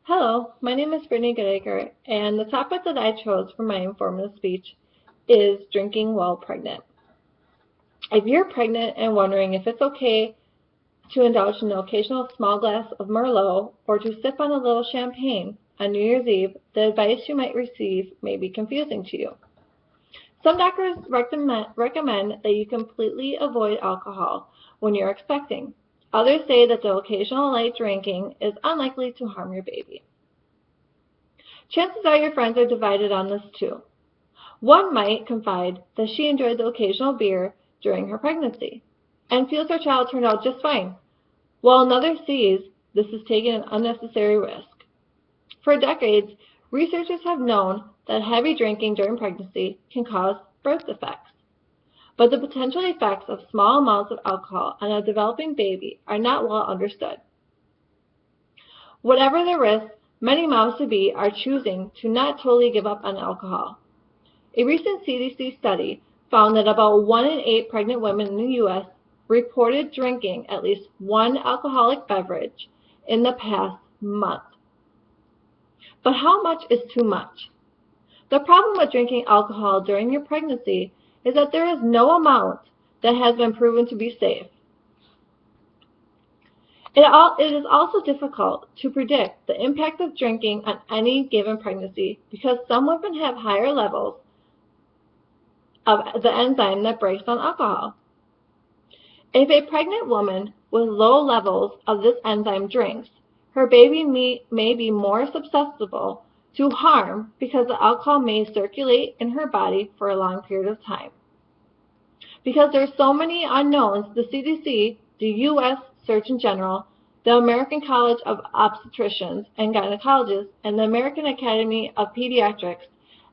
Hello, my name is Brittany Goodacre, and the topic that I chose for my informative speech is drinking while pregnant. If you're pregnant and wondering if it's okay to indulge in an occasional small glass of Merlot or to sip on a little champagne on New Year's Eve, the advice you might receive may be confusing to you. Some doctors recommend that you completely avoid alcohol when you're expecting. Others say that the occasional light drinking is unlikely to harm your baby. Chances are your friends are divided on this too. One might confide that she enjoyed the occasional beer during her pregnancy and feels her child turned out just fine, while another sees this is taking an unnecessary risk. For decades, researchers have known that heavy drinking during pregnancy can cause birth defects, but the potential effects of small amounts of alcohol on a developing baby are not well understood. Whatever the risk, many moms-to-be are choosing to not totally give up on alcohol. A recent CDC study found that about 1 in 8 pregnant women in the U.S. reported drinking at least one alcoholic beverage in the past month. But how much is too much? The problem with drinking alcohol during your pregnancy is that there is no amount that has been proven to be safe. It is also difficult to predict the impact of drinking on any given pregnancy because some women have higher levels of the enzyme that breaks down alcohol. If a pregnant woman with low levels of this enzyme drinks, her baby may be more susceptible to harm because the alcohol may circulate in her body for a long period of time. Because there are so many unknowns, the CDC, the U.S. Surgeon General, the American College of Obstetricians and Gynecologists, and the American Academy of Pediatrics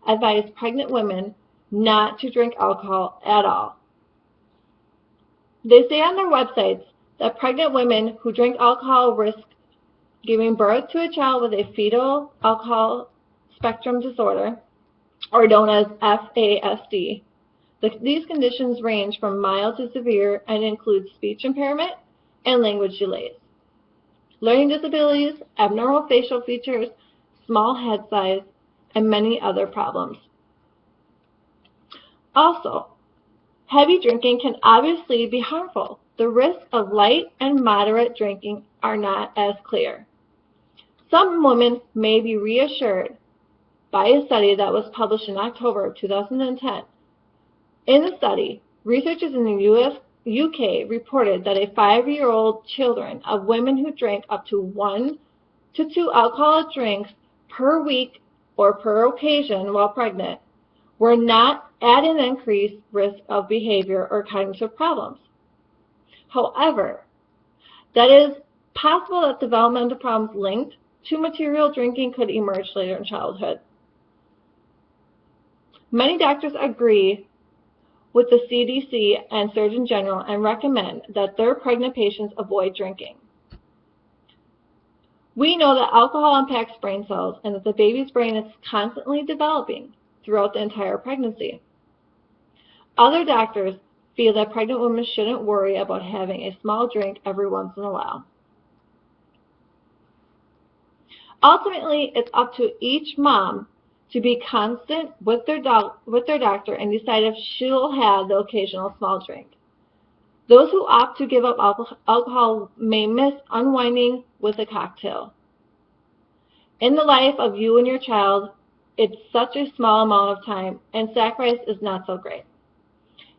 advise pregnant women not to drink alcohol at all. They say on their websites that pregnant women who drink alcohol risk giving birth to a child with a fetal alcohol spectrum disorder, or known as FASD. These conditions range from mild to severe and include speech impairment and language delays, learning disabilities, abnormal facial features, small head size, and many other problems. Also, heavy drinking can obviously be harmful. The risks of light and moderate drinking are not as clear. Some women may be reassured by a study that was published in October of 2010. In the study, researchers in the UK reported that 5-year-old children of women who drank up to 1 to 2 alcoholic drinks per week or per occasion while pregnant were not at an increased risk of behavior or cognitive problems. However, that is possible that developmental problems linked to material drinking could emerge later in childhood. Many doctors agree with the CDC and Surgeon General and recommend that their pregnant patients avoid drinking. We know that alcohol impacts brain cells and that the baby's brain is constantly developing throughout the entire pregnancy. Other doctors feel that pregnant women shouldn't worry about having a small drink every once in a while. Ultimately, it's up to each mom to be constant with their doctor and decide if she'll have the occasional small drink. Those who opt to give up alcohol may miss unwinding with a cocktail. In the life of you and your child, it's such a small amount of time, and sacrifice is not so great.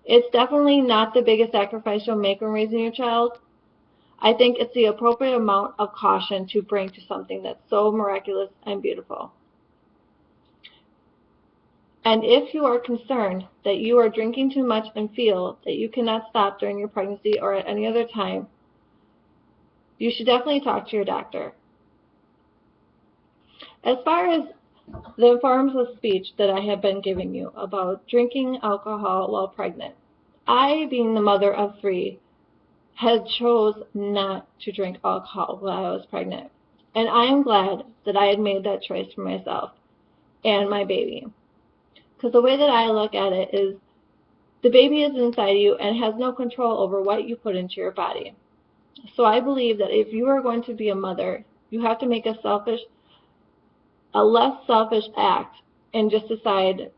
It's definitely not the biggest sacrifice you'll make when raising your child. I think it's the appropriate amount of caution to bring to something that's so miraculous and beautiful. And if you are concerned that you are drinking too much and feel that you cannot stop during your pregnancy or at any other time, you should definitely talk to your doctor. As far as the forms of speech that I have been giving you about drinking alcohol while pregnant, I, being the mother of 3, had chose not to drink alcohol while I was pregnant. And I am glad that I had made that choice for myself and my baby. Because the way that I look at it is the baby is inside you and has no control over what you put into your body. So I believe that if you are going to be a mother, you have to make a selfish a less selfish act and just decide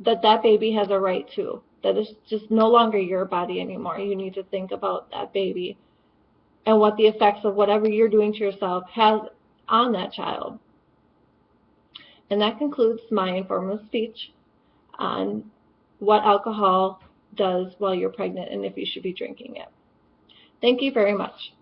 that that baby has a right to, that it's just no longer your body anymore. You need to think about that baby and what the effects of whatever you're doing to yourself has on that child. And that concludes my informative speech on what alcohol does while you're pregnant and if you should be drinking it. Thank you very much.